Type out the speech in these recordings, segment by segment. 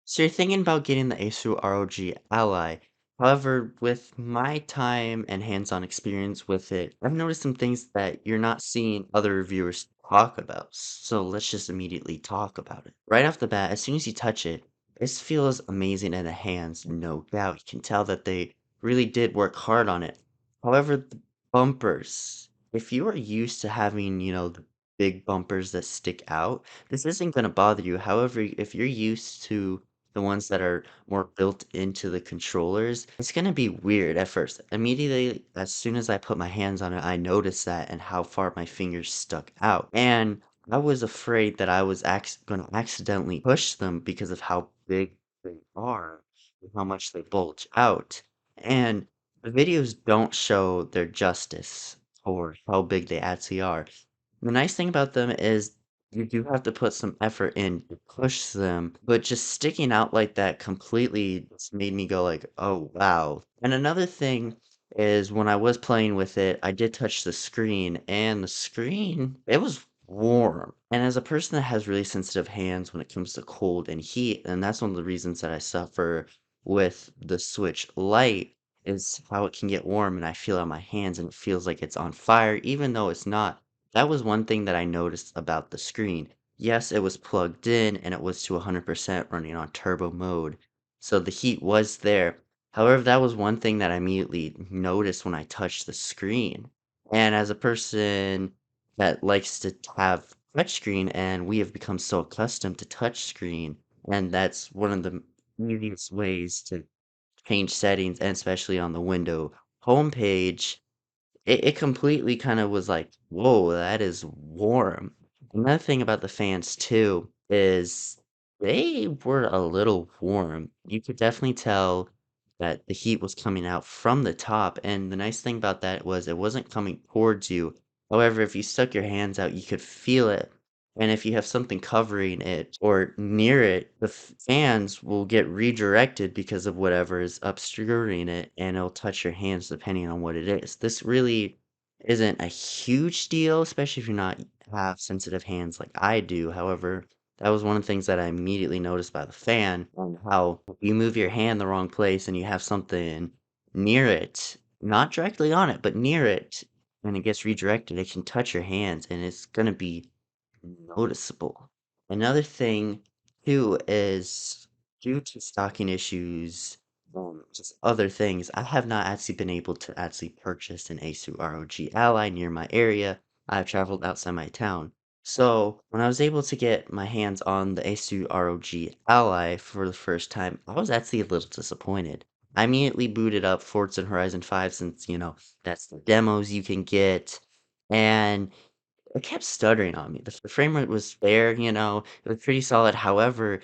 So you're thinking about getting the Asus ROG Ally. However, with my time and hands-on experience with it, I've noticed some things that you're not seeing other reviewers talk about. So let's just immediately talk about it. Right off the bat, as soon as you touch it, this feels amazing in the hands, no doubt. You can tell that they really did work hard on it. However, the bumpers, if you are used to having, the big bumpers that stick out, this isn't going to bother you. However, if you're used to the ones that are more built into the controllers, it's gonna be weird at first. Immediately, as soon as I put my hands on it, I noticed that and how far my fingers stuck out. And I was afraid that I was gonna accidentally push them because of how big they are and how much they bulge out. And the videos don't show their justice or how big they actually are. The nice thing about them is you do have to put some effort in to push them, but just sticking out like that completely just made me go like, "Oh, wow." And another thing is when I was playing with it, I did touch the screen, and the screen, it was warm. And as a person that has really sensitive hands when it comes to cold and heat, and that's one of the reasons that I suffer with the Switch Lite, is how it can get warm and I feel it on my hands and it feels like it's on fire, even though it's not. That was one thing that I noticed about the screen. Yes, it was plugged in and it was to 100% running on turbo mode, so the heat was there. However, that was one thing that I immediately noticed when I touched the screen. And as a person that likes to have touchscreen, and we have become so accustomed to touchscreen, and that's one of the easiest ways to change settings, and especially on the window homepage, it completely kinda was like, "Whoa, that is warm." Another thing about the fans too is they were a little warm. You could definitely tell that the heat was coming out from the top, and the nice thing about that was it wasn't coming towards you. However, if you stuck your hands out, you could feel it, and if you have something covering it or near it, the fans will get redirected because of whatever is obscuring it, and it'll touch your hands depending on what it is. This really isn't a huge deal, especially if you're not have sensitive hands like I do. However, that was one of the things that I immediately noticed by the fan, on how if you move your hand the wrong place and you have something near it, not directly on it, but near it, when it gets redirected, it can touch your hands and it's gonna be noticeable. Another thing too is due to stocking issues, just other things, I have not actually been able to actually purchase an Asus ROG Ally near my area. I've traveled outside my town. So when I was able to get my hands on the Asus ROG Ally for the first time, I was actually a little disappointed. I immediately booted up Forza Horizon 5 since, that's the demos you can get. And it kept stuttering on me. The frame rate was there, it was pretty solid. However,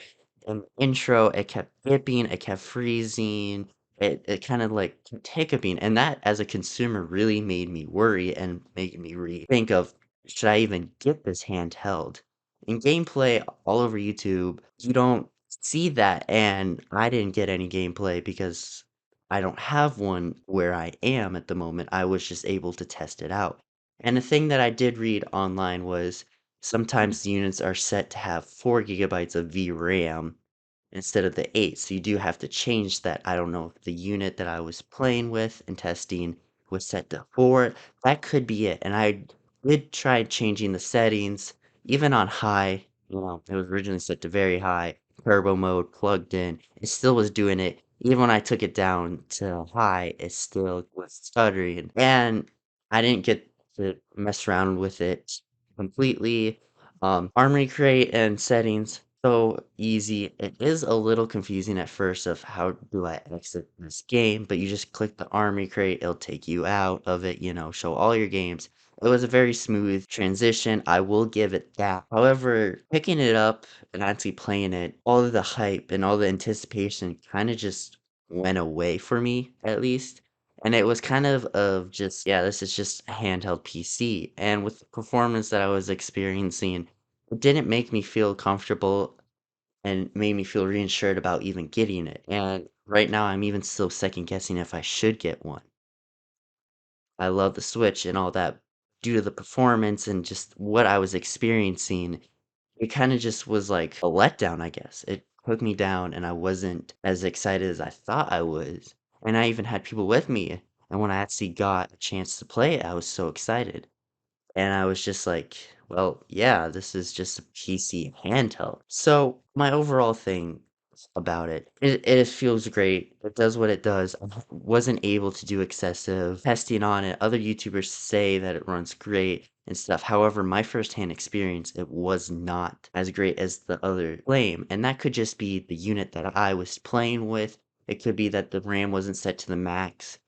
in the intro, it kept dipping, it kept freezing, it kinda, like, kept hiccuping, and that, as a consumer, really made me worry and made me rethink of, "Should I even get this handheld?" In gameplay all over YouTube, you don't see that, and I didn't get any gameplay because I don't have one where I am at the moment. I was just able to test it out. And the thing that I did read online was sometimes the units are set to have 4 gigabytes of VRAM instead of the 8, so you do have to change that. I don't know if the unit that I was playing with and testing was set to 4. That could be it, and I did try changing the settings, even on high, it was originally set to very high, turbo mode, plugged in, it still was doing it. Even when I took it down to high, it still was stuttering, and I didn't get to mess around with it completely. Armory crate and settings, so easy. It is a little confusing at first of how do I exit this game, but you just click the armory crate, it'll take you out of it, show all your games. It was a very smooth transition, I will give it that. However, picking it up and actually playing it, all of the hype and all the anticipation kinda just went away for me, at least. And it was kind of just, "Yeah, this is just a handheld PC," and with the performance that I was experiencing, it didn't make me feel comfortable and made me feel reassured about even getting it, and right now, I'm even still second guessing if I should get one. I love the Switch and all that. Due to the performance and just what I was experiencing, it kinda just was like a letdown, I guess. It took me down and I wasn't as excited as I thought I was. And I even had people with me. And when I actually got a chance to play it, I was so excited. And I was just like, well, yeah, this is just a PC handheld. So my overall thing about it feels great. It does what it does. I wasn't able to do excessive testing on it. Other YouTubers say that it runs great and stuff. However, my firsthand experience, it was not as great as the other claim. And that could just be the unit that I was playing with. It could be that the RAM wasn't set to the max.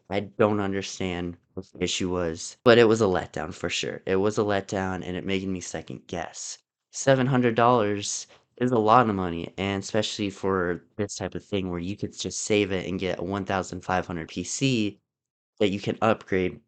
I don't understand what the issue was, but it was a letdown for sure. It was a letdown and it made me second guess. $700 is a lot of money, and especially for this type of thing where you could just save it and get a 1,500 PC that you can upgrade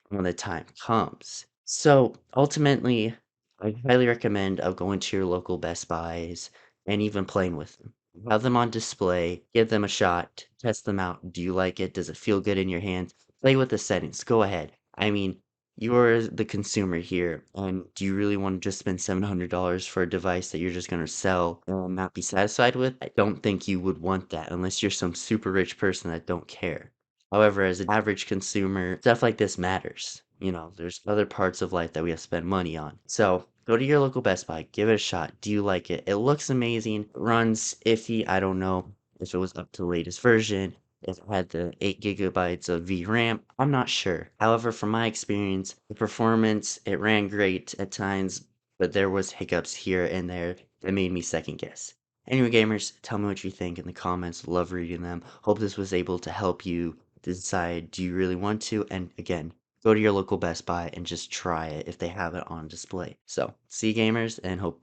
when the time comes. So ultimately, I highly recommend of going to your local Best Buys and even playing with them. Have them on display, give them a shot, test them out. Do you like it? Does it feel good in your hands? Play with the settings. Go ahead. I mean, you're the consumer here, and do you really want to just spend $700 for a device that you're just going to sell and not be satisfied with? I don't think you would want that unless you're some super rich person that don't care. However, as an average consumer, stuff like this matters. You know, there's other parts of life that we have to spend money on. So go to your local Best Buy, give it a shot. Do you like it? It looks amazing. It runs iffy. I don't know if it was up to the latest version, if it had the 8 gigabytes of VRAM. I'm not sure. However, from my experience, the performance, it ran great at times, but there was hiccups here and there that made me second guess. Anyway, gamers, tell me what you think in the comments. Love reading them. Hope this was able to help you decide, do you really want to? And again, go to your local Best Buy and just try it if they have it on display. So, see you gamers and hope